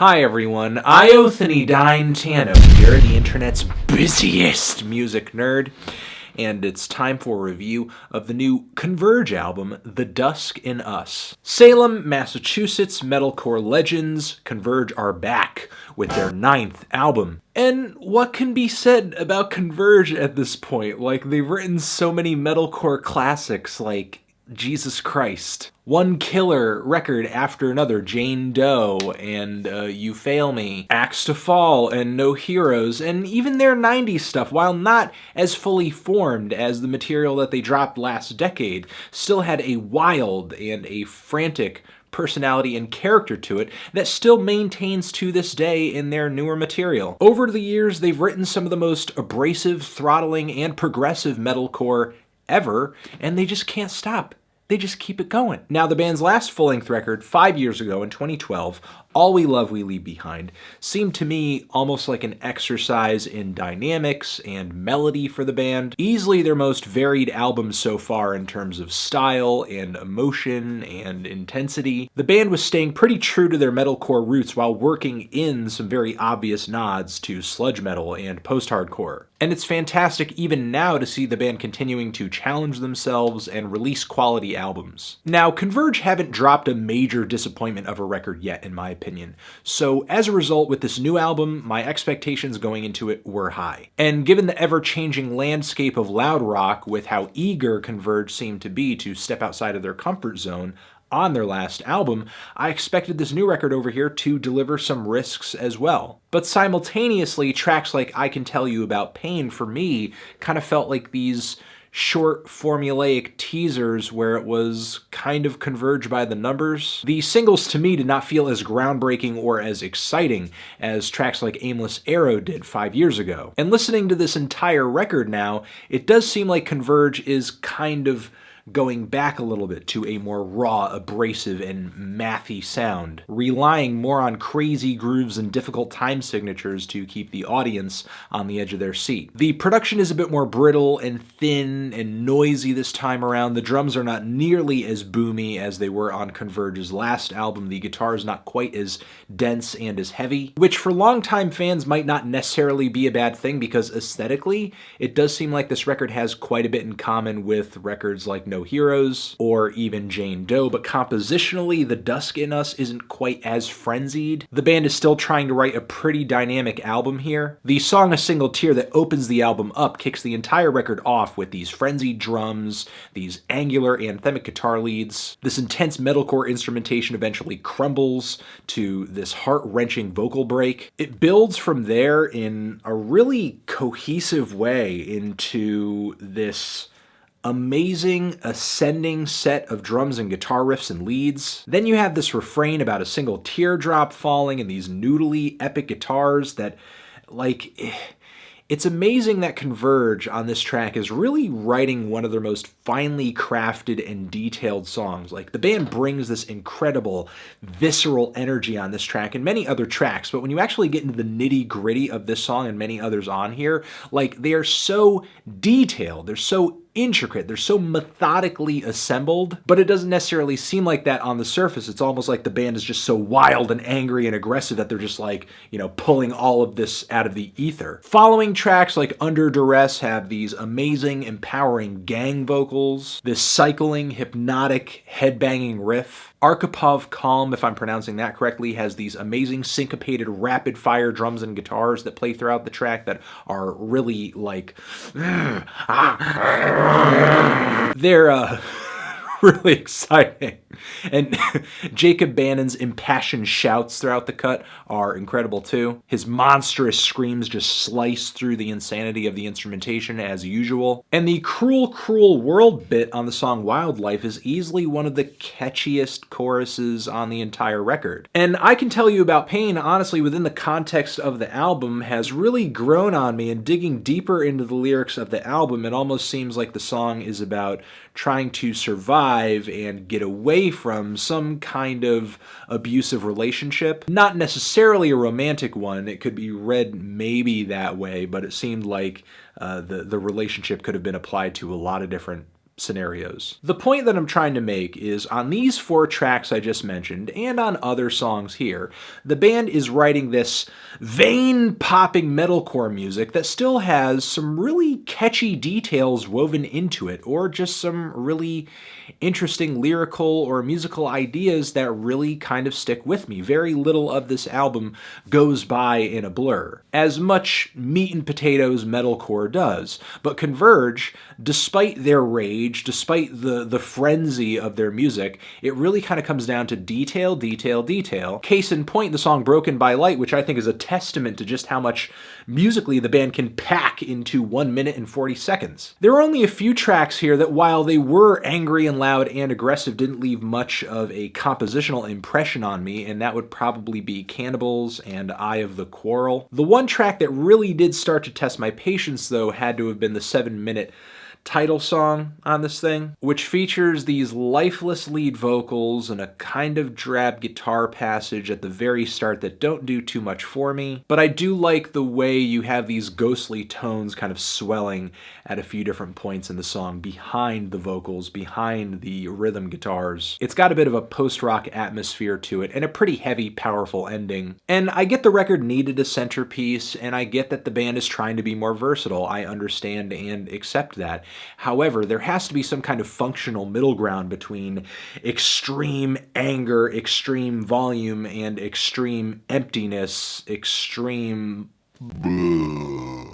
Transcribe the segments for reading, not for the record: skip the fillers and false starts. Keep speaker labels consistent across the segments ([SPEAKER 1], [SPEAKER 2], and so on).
[SPEAKER 1] Hi everyone, Iothanydyne Tano here, the internet's busiest music nerd, and it's time for a review of the new Converge album, The Dusk in Us. Salem, Massachusetts metalcore legends Converge are back with their 9th album. And what can be said about Converge at this point? Like, they've written so many metalcore classics like Jesus Christ, one killer record after another, Jane Doe and You Fail Me, Axe to Fall and No Heroes, and even their 90s stuff, while not as fully formed as the material that they dropped last decade, still had a wild and a frantic personality and character to it that still maintains to this day in their newer material. Over the years, they've written some of the most abrasive, throttling, and progressive metalcore ever, and they just can't stop. They just keep it going. Now, the band's last full-length record, 5 years ago in 2012, All We Love We Leave Behind, seemed to me almost like an exercise in dynamics and melody for the band. Easily their most varied album so far in terms of style and emotion and intensity. The band was staying pretty true to their metalcore roots while working in some very obvious nods to sludge metal and post-hardcore. And it's fantastic even now to see the band continuing to challenge themselves and release quality albums. Now, Converge haven't dropped a major disappointment of a record yet, in my opinion. So as a result, with this new album, my expectations going into it were high. And given the ever-changing landscape of loud rock, with how eager Converge seemed to be to step outside of their comfort zone on their last album, I expected this new record over here to deliver some risks as well. But simultaneously, tracks like I Can Tell You About Pain, for me, kind of felt like these short, formulaic teasers where it was kind of Converge by the numbers. The singles to me did not feel as groundbreaking or as exciting as tracks like Aimless Arrow did 5 years ago. And listening to this entire record now, it does seem like Converge is kind of going back a little bit to a more raw, abrasive, and mathy sound, relying more on crazy grooves and difficult time signatures to keep the audience on the edge of their seat. The production is a bit more brittle and thin and noisy this time around. The drums are not nearly as boomy as they were on Converge's last album. The guitar is not quite as dense and as heavy, which for longtime fans might not necessarily be a bad thing, because aesthetically, it does seem like this record has quite a bit in common with records like No Heroes or even Jane Doe, but compositionally, The Dusk in Us isn't quite as frenzied. The band is still trying to write a pretty dynamic album here. The song A Single Tear that opens the album up kicks the entire record off with these frenzied drums, these angular anthemic guitar leads. This intense metalcore instrumentation eventually crumbles to this heart-wrenching vocal break. It builds from there in a really cohesive way into this amazing ascending set of drums and guitar riffs and leads. Then you have this refrain about a single teardrop falling and these noodly epic guitars that, like, it's amazing that Converge on this track is really writing one of their most finely crafted and detailed songs. Like, the band brings this incredible visceral energy on this track and many other tracks, but when you actually get into the nitty-gritty of this song and many others on here, like, they are so detailed, they're so intricate, they're so methodically assembled, but it doesn't necessarily seem like that on the surface. It's almost like the band is just so wild and angry and aggressive that they're just like, you know, pulling all of this out of the ether. Following tracks like Under Duress have these amazing, empowering gang vocals, this cycling, hypnotic, headbanging riff. ARKHIPOV Calm, if I'm pronouncing that correctly, has these amazing syncopated rapid-fire drums and guitars that play throughout the track that are really like they're really exciting. And Jacob Bannon's impassioned shouts throughout the cut are incredible too. His monstrous screams just slice through the insanity of the instrumentation as usual. And the Cruel, Cruel World bit on the song Wildlife is easily one of the catchiest choruses on the entire record. And I Can Tell You About Pain, honestly, within the context of the album, has really grown on me, and digging deeper into the lyrics of the album, it almost seems like the song is about trying to survive and get away from some kind of abusive relationship. Not necessarily a romantic one. It could be read maybe that way, but it seemed like the relationship could have been applied to a lot of different scenarios. The point that I'm trying to make is on these 4 tracks I just mentioned, and on other songs here, the band is writing this vein-popping metalcore music that still has some really catchy details woven into it, or just some really interesting lyrical or musical ideas that really kind of stick with me. Very little of this album goes by in a blur, as much meat and potatoes metalcore does. But Converge, despite their rage, despite the frenzy of their music, it really kind of comes down to detail, detail, detail. Case in point, the song Broken by Light, which I think is a testament to just how much musically the band can pack into 1 minute and 40 seconds. There are only a few tracks here that, while they were angry and loud and aggressive, didn't leave much of a compositional impression on me, and that would probably be Cannibals and Eye of the Quarrel. The one track that really did start to test my patience, though, had to have been the 7-minute title song on this thing, which features these lifeless lead vocals and a kind of drab guitar passage at the very start that don't do too much for me. But I do like the way you have these ghostly tones kind of swelling at a few different points in the song behind the vocals, behind the rhythm guitars. It's got a bit of a post-rock atmosphere to it and a pretty heavy, powerful ending. And I get the record needed a centerpiece, and I get that the band is trying to be more versatile. I understand and accept that. However, there has to be some kind of functional middle ground between extreme anger, extreme volume, and extreme emptiness, extreme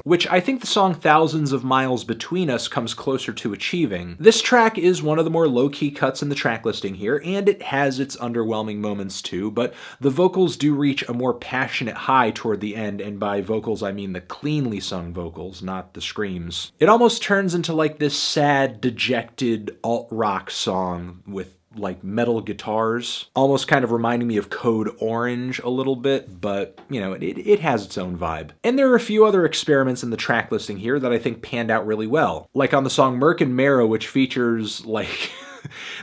[SPEAKER 1] which I think the song Thousands of Miles Between Us comes closer to achieving. This track is one of the more low-key cuts in the track listing here, and it has its underwhelming moments too, but the vocals do reach a more passionate high toward the end, and by vocals I mean the cleanly sung vocals, not the screams. It almost turns into like this sad, dejected alt-rock song with like metal guitars, almost kind of reminding me of Code Orange a little bit, but you know, it has its own vibe. And there are a few other experiments in the track listing here that I think panned out really well. Like on the song MURK and MARROW, which features like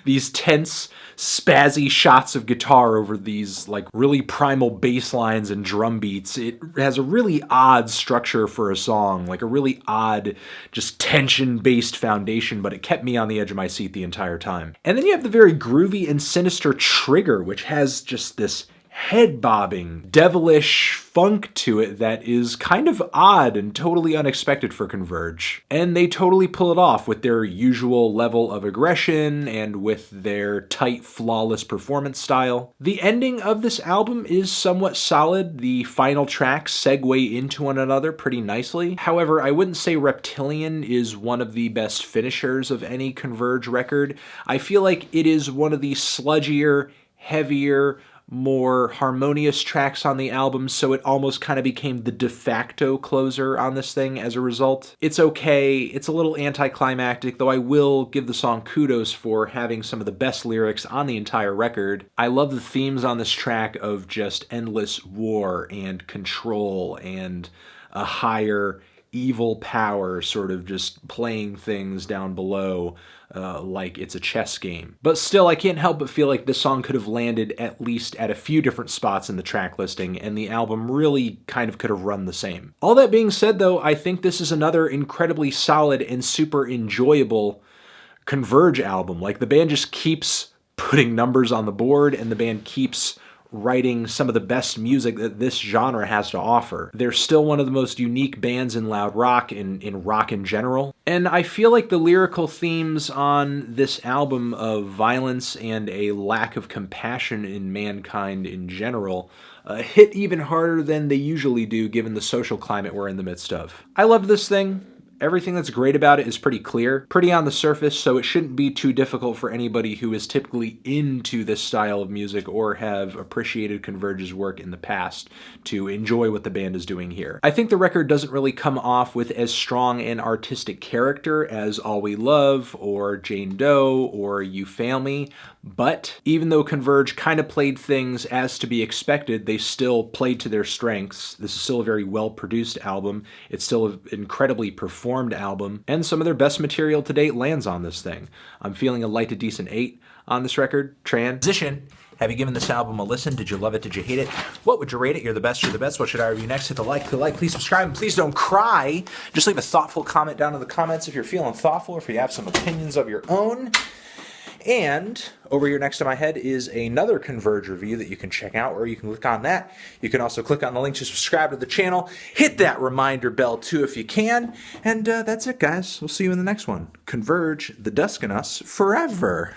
[SPEAKER 1] these tense, spazzy shots of guitar over these like really primal bass lines and drum beats. It has a really odd structure for a song, like a really odd, just tension-based foundation, but it kept me on the edge of my seat the entire time. And then you have the very groovy and sinister Trigger, which has just this head-bobbing, devilish funk to it that is kind of odd and totally unexpected for Converge. And they totally pull it off with their usual level of aggression and with their tight, flawless performance style. The ending of this album is somewhat solid. The final tracks segue into one another pretty nicely. However, I wouldn't say Reptilian is one of the best finishers of any Converge record. I feel like it is one of the sludgier, heavier, more harmonious tracks on the album, so it almost kind of became the de facto closer on this thing as a result. It's okay, it's a little anticlimactic, though I will give the song kudos for having some of the best lyrics on the entire record. I love the themes on this track of just endless war and control and a higher evil power sort of just playing things down below like it's a chess game. But still, I can't help but feel like this song could have landed at least at a few different spots in the track listing, and the album really kind of could have run the same. All that being said, though, I think this is another incredibly solid and super enjoyable Converge album. Like, the band just keeps putting numbers on the board, and the band keeps writing some of the best music that this genre has to offer. They're still one of the most unique bands in loud rock, in rock in general. And I feel like the lyrical themes on this album of violence and a lack of compassion in mankind in general hit even harder than they usually do given the social climate we're in the midst of. I love this thing. Everything that's great about it is pretty clear, pretty on the surface, so it shouldn't be too difficult for anybody who is typically into this style of music or have appreciated Converge's work in the past to enjoy what the band is doing here. I think the record doesn't really come off with as strong an artistic character as All We Love or Jane Doe or You Fail Me, but even though Converge kind of played things as to be expected, they still played to their strengths. This is still a very well-produced album. It's still an incredibly performed album, and some of their best material to date lands on this thing. I'm feeling a light to decent 8 on this record. Transition Have you given this album a listen? Did you love it? Did you hate it? What would you rate it? You're the best. You're the best. What should I review next? Hit the like. Please subscribe. And please don't cry. Just leave a thoughtful comment down in the comments if you're feeling thoughtful, or if you have some opinions of your own. And over here next to my head is another Converge review that you can check out, or you can click on that. You can also click on the link to subscribe to the channel. Hit that reminder bell too if you can. And that's it, guys. We'll see you in the next one. Converge, the Dusk in us, forever.